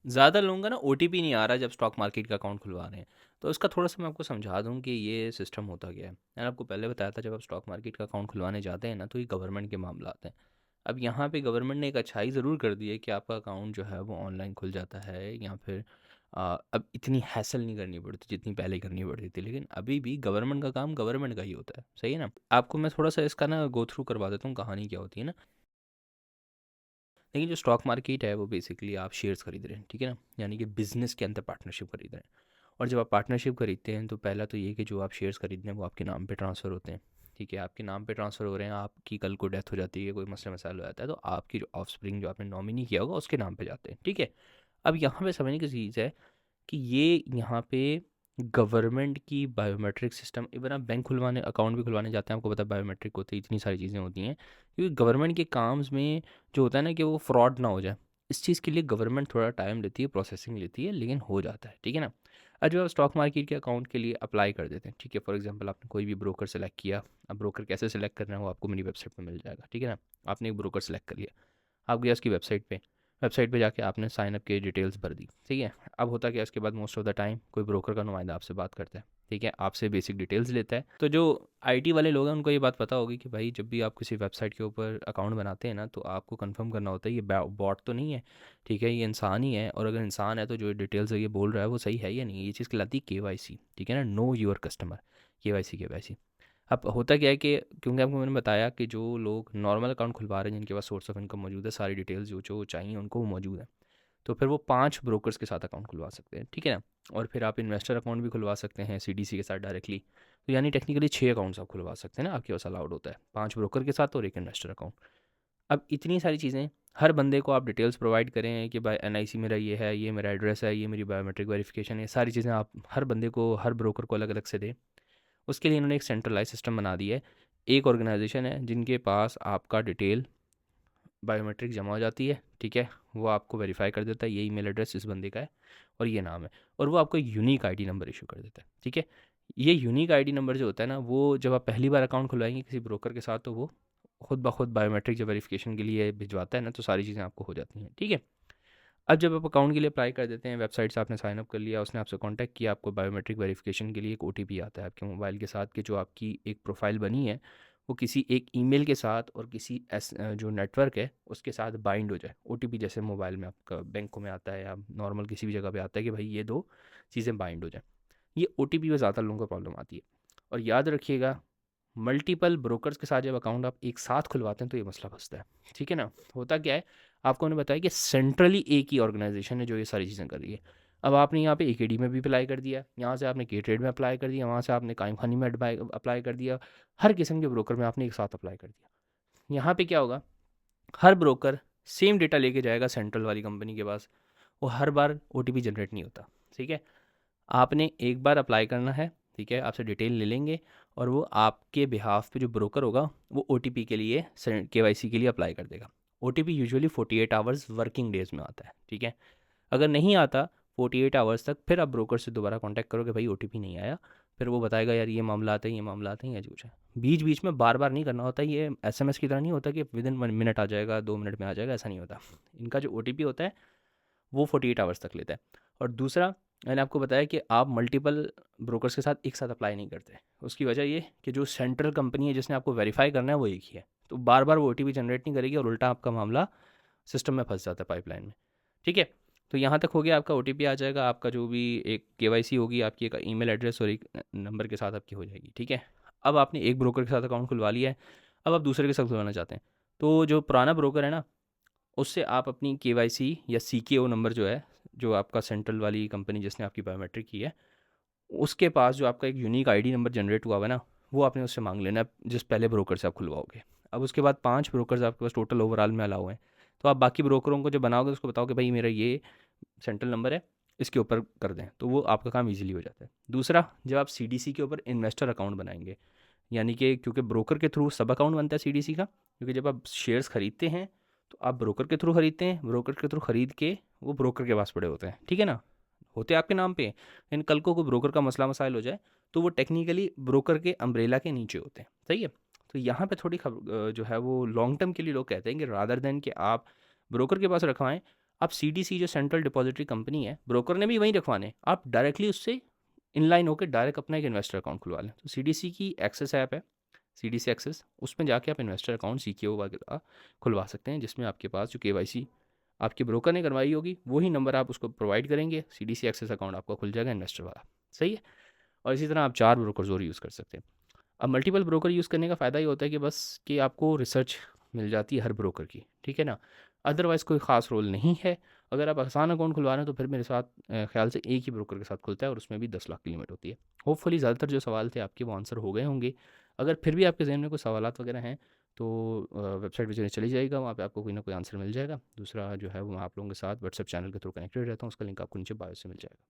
ज़्यादा लोगों का ना ओटीपी नहीं आ रहा जब स्टॉक मार्केट का अकाउंट खुलवा रहे हैं। तो इसका थोड़ा-सा मैं आपको समझा दूँ कि ये सिस्टम होता क्या है। मैंने आपको पहले बताया था जब आप स्टॉक मार्केट का अकाउंट खुलवाने जाते हैं ना तो ये गवर्नमेंट के मामलात हैं। अब यहाँ पे गवर्नमेंट ने एक अच्छाई ज़रूर कर दी है कि आपका अकाउंट जो है वो ऑनलाइन खुल जाता है या फिर अब इतनी हैसल नहीं करनी पड़ती जितनी पहले करनी पड़ती थी। लेकिन अभी भी गवर्नमेंट का काम गवर्नमेंट का ही होता है, सही है ना? आपको मैं थोड़ा-सा इसका ना गो थ्रू करवा देता हूँ कहानी क्या होती है ना। लेकिन जो स्टॉक मार्केट है वो बेसिकली आप शेयर्स खरीद रहे हैं, ठीक है ना? यानी कि बिज़नेस के अंदर पार्टनरशिप खरीद रहे हैं। और जब आप पार्टनरशिप खरीदते हैं तो पहला तो ये कि जो आप शेयर्स खरीद रहे हैं वो आपके नाम पे ट्रांसफ़र होते हैं, ठीक है? आपके नाम पे ट्रांसफ़र हो रहे हैं, आपकी कल को डेथ हो जाती है, कोई मसला मसाइल हो जाता है तो आपकी जो ऑफस्प्रिंग जो आपने नॉमिनी किया होगा उसके नाम पे जाते हैं, ठीक है? अब यहाँ पे समझने की चीज़ है कि ये यहाँ पे गवर्नमेंट की बायोमेट्रिक सिस्टम, इवन आप बैंक खुलवाने अकाउंट भी खुलवाने जाते हैं आपको पता है बायोमेट्रिक होते हैं, इतनी सारी चीज़ें होती हैं क्योंकि गवर्नमेंट के काम्स में जो होता है ना कि वो फ्रॉड ना हो जाए, इस चीज़ के लिए गवर्नमेंट थोड़ा टाइम लेती है, प्रोसेसिंग लेती है, लेकिन हो जाता है, ठीक है ना? अब जब आप स्टॉक मार्केट के अकाउंट के लिए अप्लाई कर देते हैं, ठीक है, फॉर एग्जांपल आपने कोई भी ब्रोकर सेलेक्ट किया। अब ब्रोकर कैसे सेलेक्ट करना है वो आपको मेरी वेबसाइट पे मिल जाएगा, ठीक है ना? आपने एक ब्रोकर सेलेक्ट कर लिया, आप गए उसकी वेबसाइट पे जाके आपने साइन अप की डिटेल्स भर दी, ठीक है? अब होता क्या है उसके बाद मोस्ट ऑफ द टाइम कोई ब्रोकर का नुमाइंदा आपसे बात करता है, ठीक है? आपसे बेसिक डिटेल्स लेता है। तो जो आईटी वाले लोग हैं उनको ये बात पता होगी कि भाई जब भी आप किसी वेबसाइट के ऊपर अकाउंट बनाते हैं ना तो आपको कंफर्म करना होता है ये बॉट तो नहीं है, ठीक है? ये इंसान ही है और अगर इंसान है तो जो डिटेल्स ये बोल रहा है वो सही है या नहीं। ये चीज़ कहलाती है केवाईसी, ठीक है ना? Know your customer, KYC. अब होता क्या है कि क्योंकि आपको मैंने बताया कि जो लोग नॉर्मल अकाउंट खुलवा रहे हैं जिनके पास सोर्स ऑफ इनकम मौजूद है, सारी डिटेल्स जो जो चाहिए उनको वो मौजूद है, तो फिर वो 5 ब्रोकर्स के साथ अकाउंट खुलवा सकते हैं, ठीक है ना? और फिर आप इन्वेस्टर अकाउंट भी खुलवा सकते हैं सीडीसी के साथ डायरेक्टली। तो यानी टेक्निकली 6 अकाउंट्स आप खुलवा सकते हैं ना, आपके पास अलाउड होता है 5 ब्रोकर के साथ और 1 इन्वेस्टर अकाउंट। अब इतनी सारी चीज़ें हर बंदे को आप डिटेल्स प्रोवाइड करें कि भाई एनआईसी मेरा ये है, ये मेरा एड्रेस है, ये मेरी बायोमेट्रिक वेरिफिकेशन है, सारी चीज़ें आप हर बंदे को, हर ब्रोकर को अलग अलग से दें। उसके लिए इन्होंने एक सेंट्रलाइज सिस्टम बना दिया है। एक ऑर्गेनाइजेशन है जिनके पास आपका डिटेल बायोमेट्रिक जमा हो जाती है, ठीक है? वो आपको वेरीफाई कर देता है ये ईमेल एड्रेस इस बंदे का है और ये नाम है, और वो आपको एक यूनिक आईडी नंबर इशू कर देता है, ठीक है? ये यूनिक आईडी नंबर जो होता है ना वो जब आप पहली बार अकाउंट खुलवाएंगे किसी ब्रोकर के साथ तो वो खुद ब खुद बायोमेट्रिक जब वेरिफिकेशन के लिए भिजवाता है ना तो सारी चीज़ें आपको हो जाती हैं, ठीक है? अब जब आप अकाउंट के लिए अप्लाई कर देते हैं, वेबसाइट से आपने साइन अप कर लिया, उसने आपसे कांटेक्ट किया, आपको बायोमेट्रिक वेरिफिकेशन के लिए एक ओटीपी आता है आपके मोबाइल के साथ कि जो आपकी एक प्रोफाइल बनी है वो किसी एक ईमेल के साथ और किसी जो नेटवर्क है उसके साथ बाइंड हो जाए। ओटीपी जैसे मोबाइल में आपका बैंकों में आता है या नॉर्मल किसी भी जगह पे आता है कि भाई ये दो चीज़ें बाइंड हो जाए। ये ओटीपी में ज़्यादा लोगों को प्रॉब्लम आती है। और याद रखिएगा, मल्टीपल ब्रोकर्स के साथ जब अकाउंट आप एक साथ खुलवाते हैं तो ये मसला फंसता है, ठीक है ना? होता क्या है, आपको मैंने बताया कि सेंट्रली एक ही ऑर्गेनाइजेशन है जो ये सारी चीज़ें कर रही है। अब आपने यहाँ पे एकेडी में भी अप्लाई कर दिया, यहाँ से आपने के ट्रेड में अप्लाई कर दिया, वहाँ से आपने काइम खानी में अप्लाई कर दिया, हर किस्म के ब्रोकर में आपने एक साथ अप्लाई कर दिया। यहाँ पे क्या होगा, हर ब्रोकर सेम डेटा लेके जाएगा सेंट्रल वाली कंपनी के पास, वो हर बार ओटीपी जनरेट नहीं होता, ठीक है? आपने एक बार अप्लाई करना है, ठीक है? आपसे डिटेल ले लेंगे और वो आपके बिहाफ पे जो ब्रोकर होगा वो ओटीपी के लिए केवाईसी के लिए अप्लाई कर देगा। OTP usually 48 hours working days में आता है, ठीक है? अगर नहीं आता 48 आवर्स तक फिर आप ब्रोकर से दोबारा कांटेक्ट करोगे भाई ओटीपी नहीं आया, फिर वो बताएगा यार ये मामला आता है, ये मामला आता है, या कुछ है। बीच बीच में बार बार नहीं करना होता, ये एसएमएस की तरह नहीं होता कि विद इन 1 मिनट आ जाएगा, 2 मिनट में आ जाएगा, ऐसा नहीं होता। इनका जो ओटीपी होता है वो 48 आवर्स तक लेता है। और दूसरा, मैंने आपको बताया कि आप मल्टीपल ब्रोकर्स के साथ एक साथ अप्लाई नहीं करते। उसकी वजह ये कि जो सेंट्रल कंपनी है जिसने आपको वेरीफाई करना है वो एक ही है, तो बार बार वो ओटीपी जनरेट नहीं करेगी और उल्टा आपका मामला सिस्टम में फंस जाता है पाइपलाइन में, ठीक है? तो यहाँ तक हो गया, आपका ओटीपी आ जाएगा, आपका जो भी एक केवाईसी होगी आपकी एक ईमेल एड्रेस और एक नंबर के साथ आपकी हो जाएगी, ठीक है? अब आपने एक ब्रोकर के साथ अकाउंट खुलवा लिया है, अब आप दूसरे के साथ खुलवाना चाहते हैं, तो जो पुराना ब्रोकर है ना उससे आप अपनी केवाईसी या सीकेओ नंबर जो है, जो आपका सेंट्रल वाली कंपनी जिसने आपकी बायोमेट्रिक की है, उसके पास जो आपका एक यूनिक आईडी नंबर जनरेट हुआ हुआ है ना, वो आपने उससे मांग लेना है जिस पहले ब्रोकर से आप खुलवाओगे। अब उसके बाद 5 ब्रोकर्स आपके पास टोटल ओवरऑल में अलाउ हैं। तो आप बाकी ब्रोकरों को जब बनाओगे उसको बताओ कि भाई मेरा ये सेंट्रल नंबर है, इसके ऊपर कर दें, तो वो आपका काम ईज़िली हो जाता है। दूसरा, जब आप सीडीसी के ऊपर इन्वेस्टर अकाउंट बनाएँगे, यानी कि क्योंकि ब्रोकर के थ्रू सब अकाउंट बनता है सीडीसी का, क्योंकि जब आप शेयर्स खरीदते हैं तो आप ब्रोकर के थ्रू खरीदते हैं, ब्रोकर के थ्रू खरीद के वो ब्रोकर के पास पड़े होते हैं, ठीक है ना? होते आपके नाम पे, लेकिन कल को कोई ब्रोकर का मसला मसाइल हो जाए तो वो टेक्निकली ब्रोकर के अम्ब्रेला के नीचे होते हैं, सही है? तो यहाँ पे थोड़ी जो है वो लॉन्ग टर्म के लिए लोग कहते हैं कि रादर देन कि आप ब्रोकर के पास रखवाएं, आप सीडीसी जो सेंट्रल डिपॉजिटरी कंपनी है, ब्रोकर ने भी वहीं रखवाने हैं, आप डायरेक्टली उससे इनलाइन होकर डायरेक्ट अपना एक इन्वेस्टर अकाउंट खुलवा लें। तो सीडीसी की एक्सेस ऐप है, सीडीसी एक्सेस, उसमें जाके आप इन्वेस्टर अकाउंट सीकेओ वगैरह खुलवा सकते हैं, जिसमें आपके पास जो केवाईसी आपके ब्रोकर ने करवाई होगी वही नंबर आप उसको प्रोवाइड करेंगे, सीडीसी एक्सेस अकाउंट आपका खुल जाएगा इन्वेस्टर वाला। सही है। और इसी तरह आप 4 ब्रोकर्स और यूज़ कर सकते हैं। अब मल्टीपल ब्रोकर यूज़ करने का फ़ायदा ये होता है कि बस कि आपको रिसर्च मिल जाती है हर ब्रोकर की, ठीक है ना? अदरवाइज़ कोई ख़ास रोल नहीं है। अगर आप आसान अकाउंट खुलवा रहे हैं तो फिर मेरे साथ ख़्याल से एक ही ब्रोकर के साथ खुलता है और उसमें भी 10 लाख की लिमिट होती है। होपफुली ज़्यादातर जो सवाल थे आपके वो आंसर हो गए होंगे। अगर फिर भी आपके ज़हन में कोई सवालात वगैरह हैं तो वेबसाइट पे चली जाइएगा, वहाँ पे आपको कोई ना कोई आंसर मिल जाएगा। दूसरा जो है वो मैं आप लोगों के साथ व्हाट्सएप चैनल के थ्रू कनेक्टेड रहता हूँ, उसका लिंक आपको नीचे बायो से मिल जाएगा।